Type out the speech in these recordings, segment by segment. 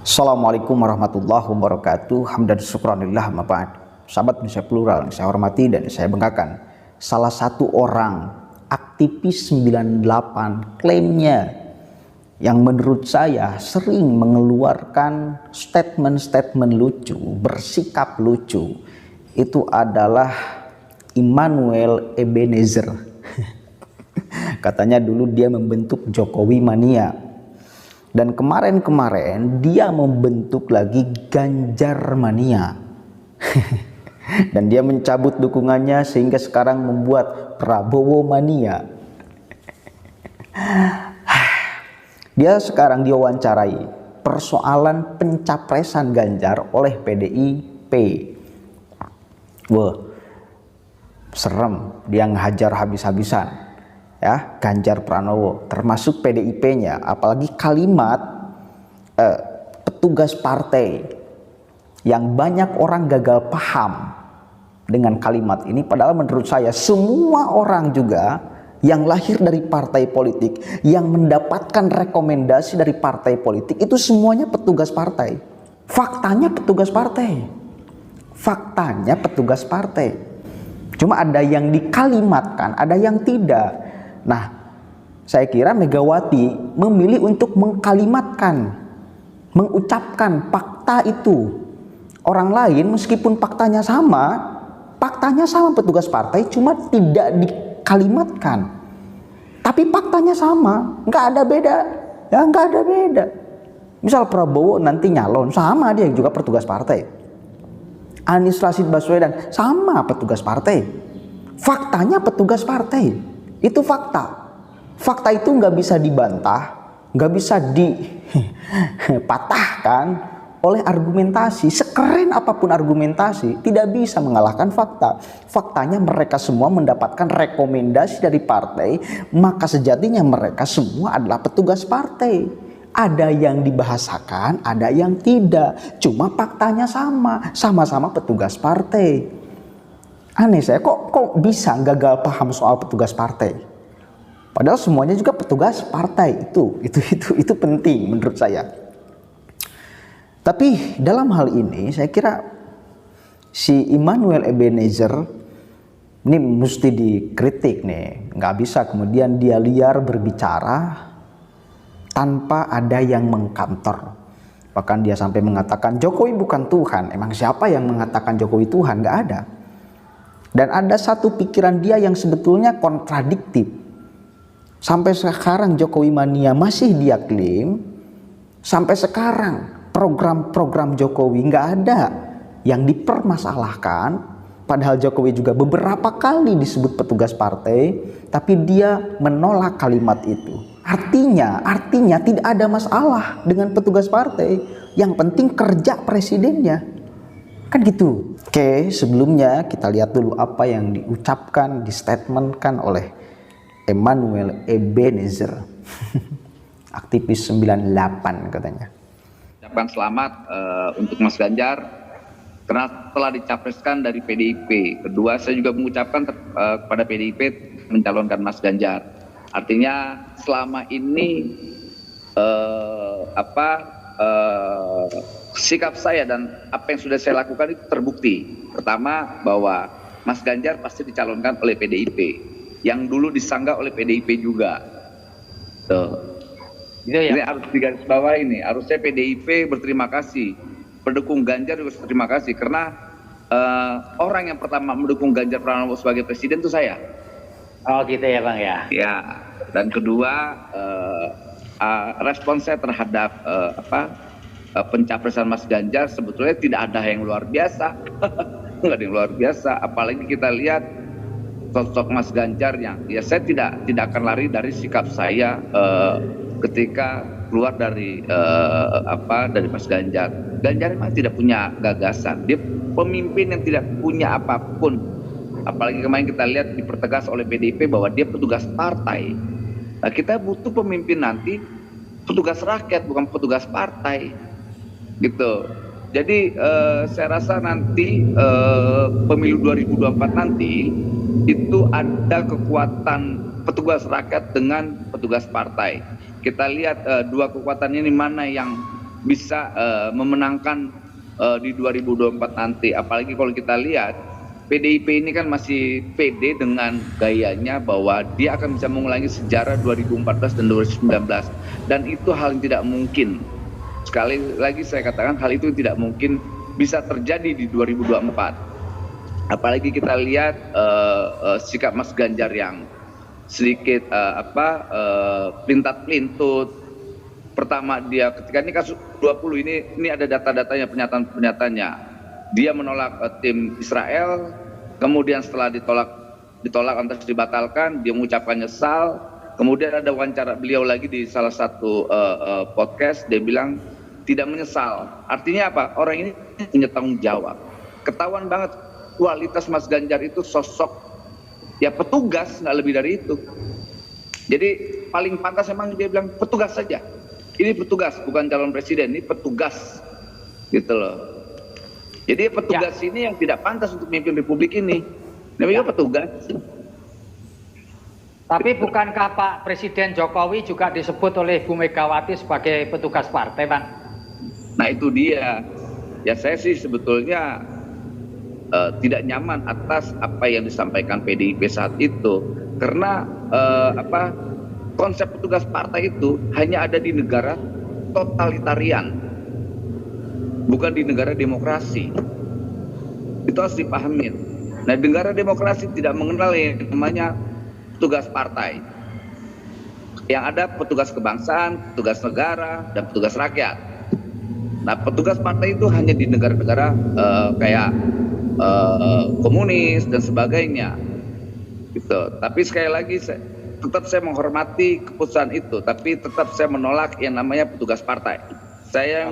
Assalamualaikum warahmatullahi wabarakatuh. Hamdan syukranillah ma ba'd. Sahabat Indonesia Plural yang saya hormati dan saya banggakan, salah satu orang aktivis 98 klaimnya yang menurut saya sering mengeluarkan statement-statement lucu, bersikap lucu, itu adalah Immanuel Ebenezer. Katanya dulu dia membentuk Jokowi Mania. Dan kemarin-kemarin dia membentuk lagi Ganjar Mania. Dan dia mencabut dukungannya sehingga sekarang membuat Prabowo Mania. Dia sekarang diwawancarai persoalan pencapresan Ganjar oleh PDIP. Wah, serem, dia ngehajar habis-habisan. Ya, Ganjar Pranowo termasuk PDIP-nya, apalagi kalimat petugas partai yang banyak orang gagal paham dengan kalimat ini, padahal menurut saya semua orang juga yang lahir dari partai politik, yang mendapatkan rekomendasi dari partai politik, itu semuanya petugas partai. Faktanya petugas partai. Faktanya petugas partai. Cuma ada yang dikalimatkan, ada yang tidak. Nah, saya kira Megawati memilih untuk mengkalimatkan, mengucapkan fakta itu. Orang lain meskipun faktanya sama petugas partai, cuma tidak dikalimatkan. Tapi faktanya sama, nggak ada beda, ya nggak ada beda. Misal Prabowo nanti nyalon, sama dia juga petugas partai. Anies Rashid Baswedan sama petugas partai. Faktanya petugas partai. Itu fakta. Fakta itu nggak bisa dibantah, nggak bisa dipatahkan oleh argumentasi. Sekeren apapun argumentasi, tidak bisa mengalahkan fakta. Faktanya mereka semua mendapatkan rekomendasi dari partai, maka sejatinya mereka semua adalah petugas partai. Ada yang dibahasakan, ada yang tidak. Cuma faktanya sama-sama petugas partai. Aneh saya, kok bisa gagal paham soal petugas partai? Padahal semuanya juga petugas partai. Itu penting menurut saya. Tapi dalam hal ini saya kira si Immanuel Ebenezer ini mesti dikritik nih. Nggak bisa kemudian dia liar berbicara tanpa ada yang mengkantor. Bahkan dia sampai mengatakan Jokowi bukan Tuhan. Emang siapa yang mengatakan Jokowi Tuhan? Nggak ada. Dan ada satu pikiran dia yang sebetulnya kontradiktif. Sampai sekarang Jokowi Mania masih dia klaim. Sampai sekarang program-program Jokowi nggak ada yang dipermasalahkan. Padahal Jokowi juga beberapa kali disebut petugas partai. Tapi dia menolak kalimat itu. Artinya tidak ada masalah dengan petugas partai. Yang penting kerja presidennya. Kan gitu. Oke, sebelumnya kita lihat dulu apa yang diucapkan, distatementkan oleh Immanuel Ebenezer. Aktivis 98 katanya. Ucapkan selamat untuk Mas Ganjar karena telah dicapreskan dari PDIP. Kedua, saya juga mengucapkan kepada PDIP mencalonkan Mas Ganjar. Artinya selama ini sikap saya dan apa yang sudah saya lakukan itu terbukti. Pertama, bahwa Mas Ganjar pasti dicalonkan oleh PDIP, yang dulu disanggah oleh PDIP juga. Tuh. Ini harus digarisbawahi ini. Harusnya PDIP berterima kasih, pendukung Ganjar juga berterima kasih karena orang yang pertama mendukung Ganjar Pranowo sebagai presiden itu saya. Oh gitu ya Bang ya. Ya. Dan kedua, respon saya terhadap pencapresan Mas Ganjar sebetulnya tidak ada yang luar biasa. Nggak ada yang luar biasa, apalagi kita lihat sosok Mas Ganjar yang ya saya tidak akan lari dari sikap saya ketika keluar dari Mas Ganjar. Ganjar memang tidak punya gagasan, dia pemimpin yang tidak punya apapun. Apalagi kemarin kita lihat dipertegas oleh PDIP bahwa dia petugas partai. Nah, kita butuh pemimpin nanti petugas rakyat, bukan petugas partai. Gitu. Jadi saya rasa nanti pemilu 2024 nanti itu ada kekuatan petugas rakyat dengan petugas partai. Kita lihat dua kekuatan ini mana yang bisa memenangkan di 2024 nanti. Apalagi kalau kita lihat PDIP ini kan masih pede dengan gayanya bahwa dia akan bisa mengulangi sejarah 2014 dan 2019, dan itu hal yang tidak mungkin. Sekali lagi saya katakan hal itu tidak mungkin bisa terjadi di 2024. Apalagi kita lihat sikap Mas Ganjar yang sedikit pelintat-pelintut. Pertama dia ketika ini kasus 20 ini ada data-datanya, pernyataan-pernyataannya. Dia menolak tim Israel, kemudian setelah ditolak lantas dibatalkan, dia mengucapkan nyesal. Kemudian ada wawancara beliau lagi di salah satu podcast, dia bilang tidak menyesal. Artinya apa? Orang ini punya tanggung jawab. Ketahuan banget kualitas Mas Ganjar itu sosok ya petugas, nggak lebih dari itu. Jadi paling pantas emang dia bilang petugas saja. Ini petugas, bukan calon presiden, ini petugas, gitu loh. Jadi petugas ini yang tidak pantas untuk memimpin republik ini. Namanya petugas. Tapi bukankah Pak Presiden Jokowi juga disebut oleh Bu Megawati sebagai petugas partai, Bang? Nah itu dia. Ya saya sih sebetulnya tidak nyaman atas apa yang disampaikan PDIP saat itu. Karena konsep petugas partai itu hanya ada di negara totalitarian, bukan di negara demokrasi. Itu harus dipahami. Nah, negara demokrasi tidak mengenal yang namanya petugas partai. Yang ada petugas kebangsaan, petugas negara, dan petugas rakyat. Nah, petugas partai itu hanya di negara-negara kayak komunis dan sebagainya. Gitu. Tapi sekali lagi tetap saya menghormati keputusan itu, tapi tetap saya menolak yang namanya petugas partai. Saya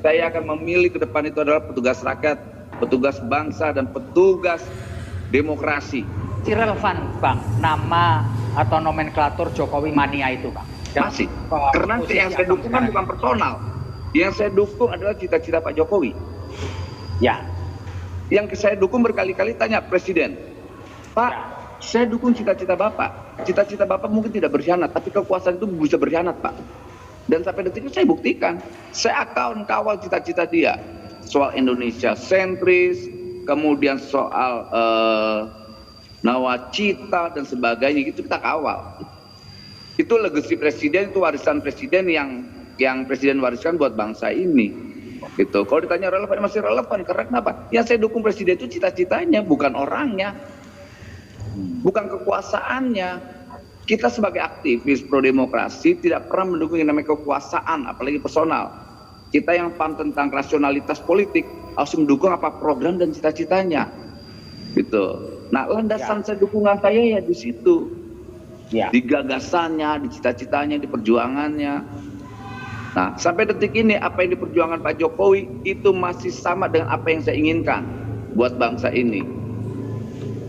akan memilih ke depan itu adalah petugas rakyat, petugas bangsa, dan petugas demokrasi. Relevan, Bang, nama atau nomenklatur Jokowi mania itu, Bang? Masih. Karena yang saya dukung kan bukan personal. Yang saya dukung adalah cita-cita Pak Jokowi. Ya. Yang saya dukung berkali-kali tanya Presiden, Pak, saya dukung cita-cita Bapak. Cita-cita Bapak mungkin tidak berkhianat, tapi kekuasaan itu bisa berkhianat, Pak. Dan sampai detik ini saya buktikan. Saya akan kawal cita-cita dia. Soal Indonesia sentris, kemudian soal nawacita dan sebagainya, itu kita kawal. Itu legacy presiden, itu warisan presiden yang presiden wariskan buat bangsa ini. Gitu. Kalau ditanya relevan, masih relevan. Karena kenapa? Yang saya dukung presiden itu cita-citanya, bukan orangnya. Bukan kekuasaannya. Kita sebagai aktivis pro demokrasi tidak pernah mendukung yang namanya kekuasaan, apalagi personal. Kita yang paham tentang rasionalitas politik harus mendukung apa program dan cita-citanya. Gitu. Nah, landasan saya dukungan saya ya di situ. Ya. Di gagasannya, di cita-citanya, di perjuangannya. Nah, sampai detik ini apa yang diperjuangkan Pak Jokowi itu masih sama dengan apa yang saya inginkan buat bangsa ini.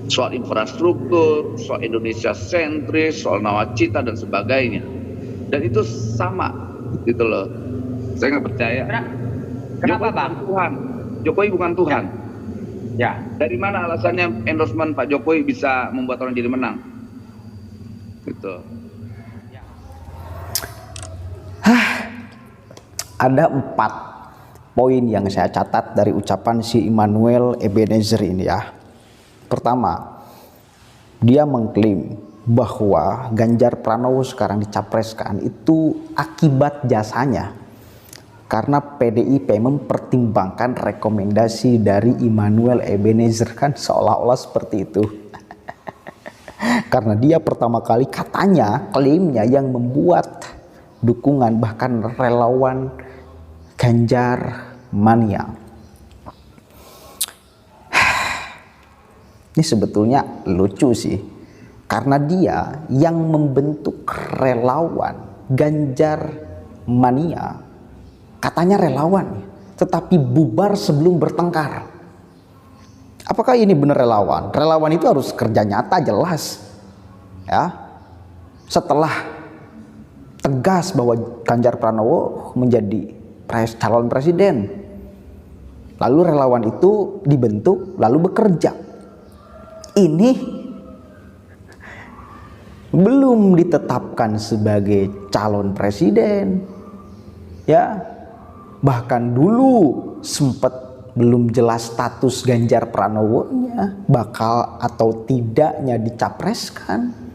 Soal infrastruktur, soal Indonesia sentris, soal nawacita dan sebagainya. Dan itu sama, gitu loh. Saya nggak percaya. Kenapa, Bang? Tuhan. Jokowi bukan Tuhan. Ya. Dari mana alasannya endorsement Pak Jokowi bisa membuat orang jadi menang? Gitu. Ada 4 poin yang saya catat dari ucapan si Immanuel Ebenezer ini ya. Pertama, dia mengklaim bahwa Ganjar Pranowo sekarang dicapreskan itu akibat jasanya. Karena PDIP mempertimbangkan rekomendasi dari Immanuel Ebenezer, kan seolah-olah seperti itu. Karena dia pertama kali katanya, klaimnya yang membuat dukungan bahkan relawan Ganjar mania. Ini sebetulnya lucu sih, karena dia yang membentuk relawan Ganjar mania, katanya relawan, tetapi bubar sebelum bertengkar. Apakah ini benar relawan? Relawan itu harus kerja nyata jelas, ya. Setelah tegas bahwa Ganjar Pranowo menjadi calon presiden, lalu relawan itu dibentuk lalu bekerja. Ini belum ditetapkan sebagai calon presiden, ya, Bahkan dulu sempat belum jelas status Ganjar Pranowo-nya bakal atau tidaknya dicapreskan.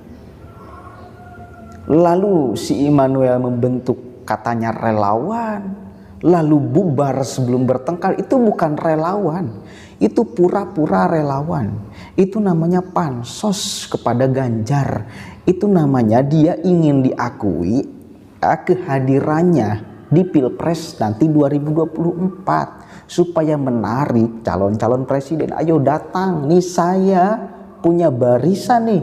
Lalu si Immanuel membentuk katanya relawan, lalu bubar sebelum bertengkar. Itu bukan relawan, itu pura-pura relawan. Itu namanya pansos kepada Ganjar. Itu namanya dia ingin diakui kehadirannya di Pilpres nanti 2024 supaya menarik calon-calon presiden. Ayo datang, nih saya punya barisan nih.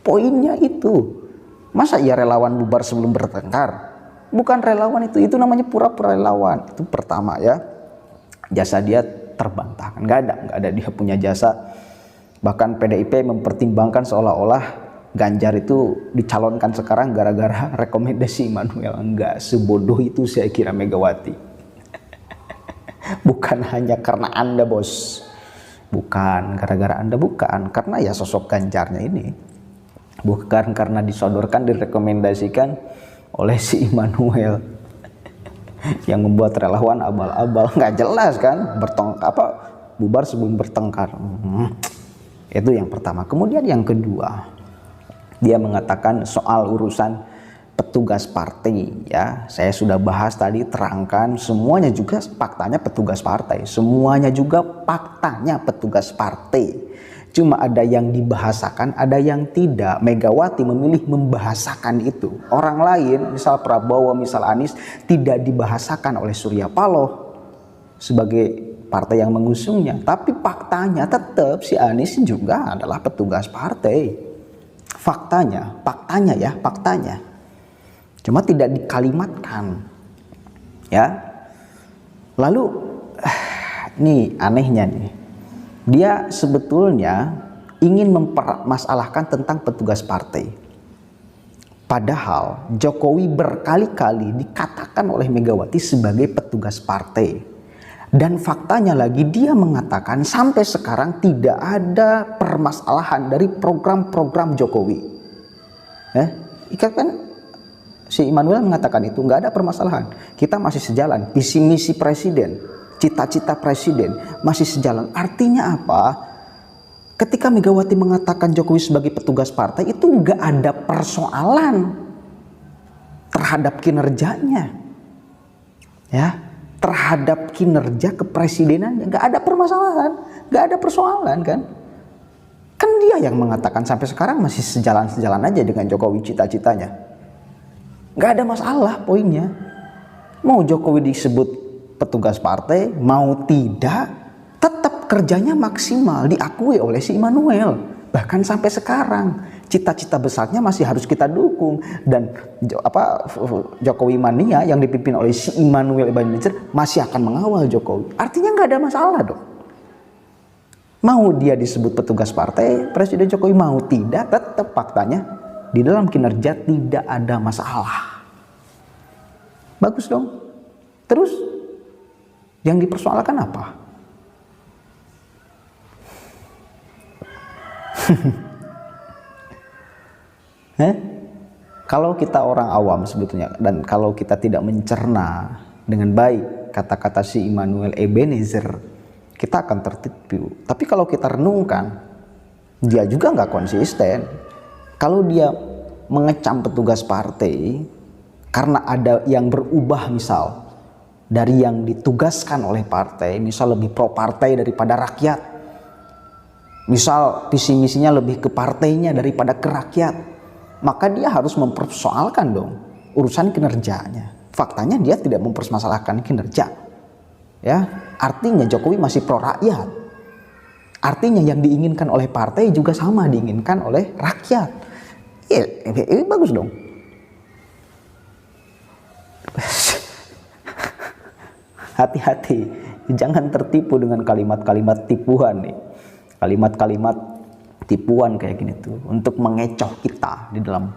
Poinnya itu. Masa ya relawan bubar sebelum bertengkar? Bukan relawan itu namanya pura-pura relawan. Itu pertama ya. Jasa dia terbantahkan, nggak ada dia punya jasa. Bahkan PDIP mempertimbangkan seolah-olah Ganjar itu dicalonkan sekarang gara-gara rekomendasi Immanuel. Enggak sebodoh itu saya kira Megawati. Bukan hanya karena Anda bos, bukan gara-gara Anda, bukan karena ya sosok Ganjarnya ini, bukan karena disodorkan direkomendasikan oleh si Immanuel yang membuat relawan abal-abal, nggak jelas kan, bubar sebelum bertengkar. Itu yang pertama. Kemudian yang kedua, dia mengatakan soal urusan petugas partai ya. Saya sudah bahas tadi, terangkan semuanya juga faktanya petugas partai, semuanya juga faktanya petugas partai. Cuma ada yang dibahasakan, ada yang tidak. Megawati memilih membahasakan itu. Orang lain, misal Prabowo, misal Anies, tidak dibahasakan oleh Surya Paloh sebagai partai yang mengusungnya. Tapi faktanya tetap si Anies juga adalah petugas partai. Faktanya ya, faktanya. Cuma tidak dikalimatkan. Ya. Lalu, nih anehnya nih. Dia sebetulnya ingin mempermasalahkan tentang petugas partai. Padahal Jokowi berkali-kali dikatakan oleh Megawati sebagai petugas partai. Dan faktanya lagi dia mengatakan sampai sekarang tidak ada permasalahan dari program-program Jokowi. Kan si Immanuel mengatakan itu nggak ada permasalahan. Kita masih sejalan, visi misi presiden, cita-cita presiden masih sejalan. Artinya apa? Ketika Megawati mengatakan Jokowi sebagai petugas partai, itu nggak ada persoalan terhadap kinerjanya, ya, terhadap kinerja kepresidenannya nggak ada permasalahan, nggak ada persoalan kan? Kan dia yang mengatakan sampai sekarang masih sejalan-sejalan aja dengan Jokowi cita-citanya, nggak ada masalah poinnya. Mau Jokowi disebut petugas partai, mau tidak, tetap kerjanya maksimal, diakui oleh si Immanuel. Bahkan sampai sekarang cita-cita besarnya masih harus kita dukung. Dan Jokowi mania yang dipimpin oleh si Immanuel Ebenezer masih akan mengawal Jokowi. Artinya nggak ada masalah dong. Mau dia disebut petugas partai, Presiden Jokowi mau tidak, tetap faktanya di dalam kinerja tidak ada masalah. Bagus dong. Terus yang dipersoalkan apa? Kalau kita orang awam sebetulnya, dan kalau kita tidak mencerna dengan baik kata-kata si Immanuel Ebenezer, kita akan tertipu. Tapi kalau kita renungkan, dia juga nggak konsisten. Kalau dia mengecam petugas partai karena ada yang berubah, misal dari yang ditugaskan oleh partai, misal lebih pro partai daripada rakyat, misal visi misinya lebih ke partainya daripada ke rakyat, maka dia harus mempersoalkan dong urusan kinerjanya. Faktanya dia tidak mempermasalahkan kinerja, ya, artinya Jokowi masih pro rakyat. Artinya yang diinginkan oleh partai juga sama diinginkan oleh rakyat. Ini bagus dong. Hati-hati, jangan tertipu dengan kalimat-kalimat tipuan nih. Kalimat-kalimat tipuan kayak gini tuh untuk mengecoh kita di dalam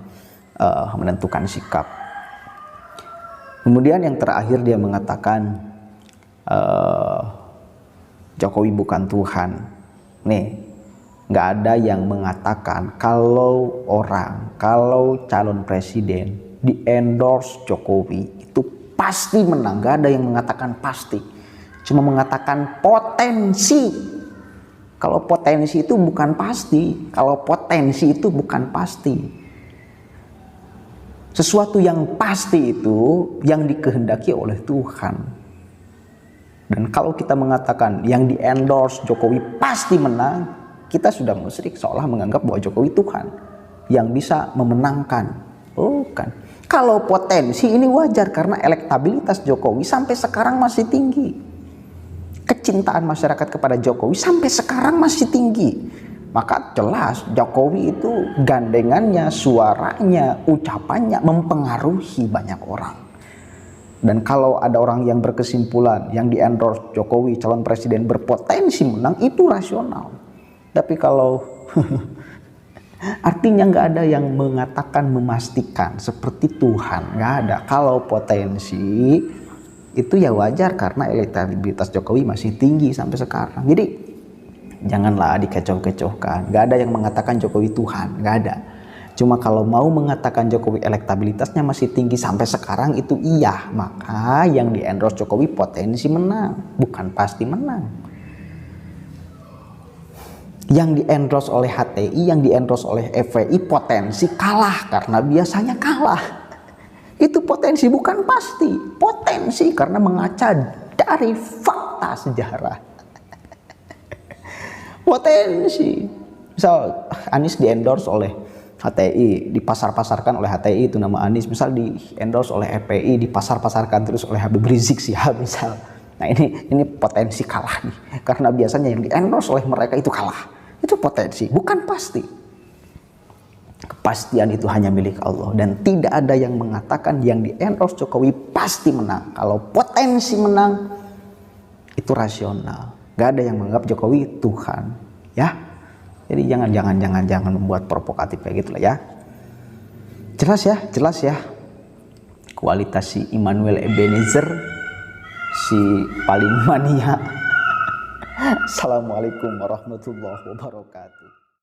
menentukan sikap. Kemudian yang terakhir dia mengatakan Jokowi bukan Tuhan. Nih, nggak ada yang mengatakan kalau calon presiden di endorse Jokowi itu pasti menang. Gak ada yang mengatakan pasti, cuma mengatakan potensi. Kalau potensi itu bukan pasti, kalau potensi itu bukan pasti. Sesuatu yang pasti itu yang dikehendaki oleh Tuhan. Dan kalau kita mengatakan yang di-endorse Jokowi pasti menang, kita sudah musyrik, seolah menganggap bahwa Jokowi Tuhan yang bisa memenangkan. Bukan. Kalau potensi ini wajar karena elektabilitas Jokowi sampai sekarang masih tinggi. Kecintaan masyarakat kepada Jokowi sampai sekarang masih tinggi. Maka jelas Jokowi itu gandengannya, suaranya, ucapannya mempengaruhi banyak orang. Dan kalau ada orang yang berkesimpulan yang di-endorse Jokowi calon presiden berpotensi menang, itu rasional. Tapi kalau artinya nggak ada yang mengatakan memastikan seperti Tuhan, nggak ada. Kalau potensi itu ya wajar karena elektabilitas Jokowi masih tinggi sampai sekarang. Jadi janganlah dikecoh-kecohkan. Nggak ada yang mengatakan Jokowi Tuhan, nggak ada. Cuma kalau mau mengatakan Jokowi elektabilitasnya masih tinggi sampai sekarang itu iya, maka yang di-endorse Jokowi potensi menang, bukan pasti menang. Yang di-endorse oleh HTI, yang di-endorse oleh FPI potensi kalah karena biasanya kalah. Itu potensi bukan pasti, potensi karena mengaca dari fakta sejarah. Potensi. Misal Anies di-endorse oleh HTI, dipasar-pasarkan oleh HTI itu nama Anies, misal di-endorse oleh FPI, dipasar-pasarkan terus oleh Habib Rizik Syihab misal. Nah ini potensi kalah nih, karena biasanya yang di-endorse oleh mereka itu kalah. Itu potensi, bukan pasti. Kepastian itu hanya milik Allah dan tidak ada yang mengatakan yang di-endorse Jokowi pasti menang. Kalau potensi menang itu rasional. Gak ada yang menganggap Jokowi Tuhan, ya. Jadi jangan membuat provokatif kayak gitu lah ya. Jelas ya. Kualitas si Immanuel Ebenezer si paling mania. Assalamualaikum warahmatullahi wabarakatuh.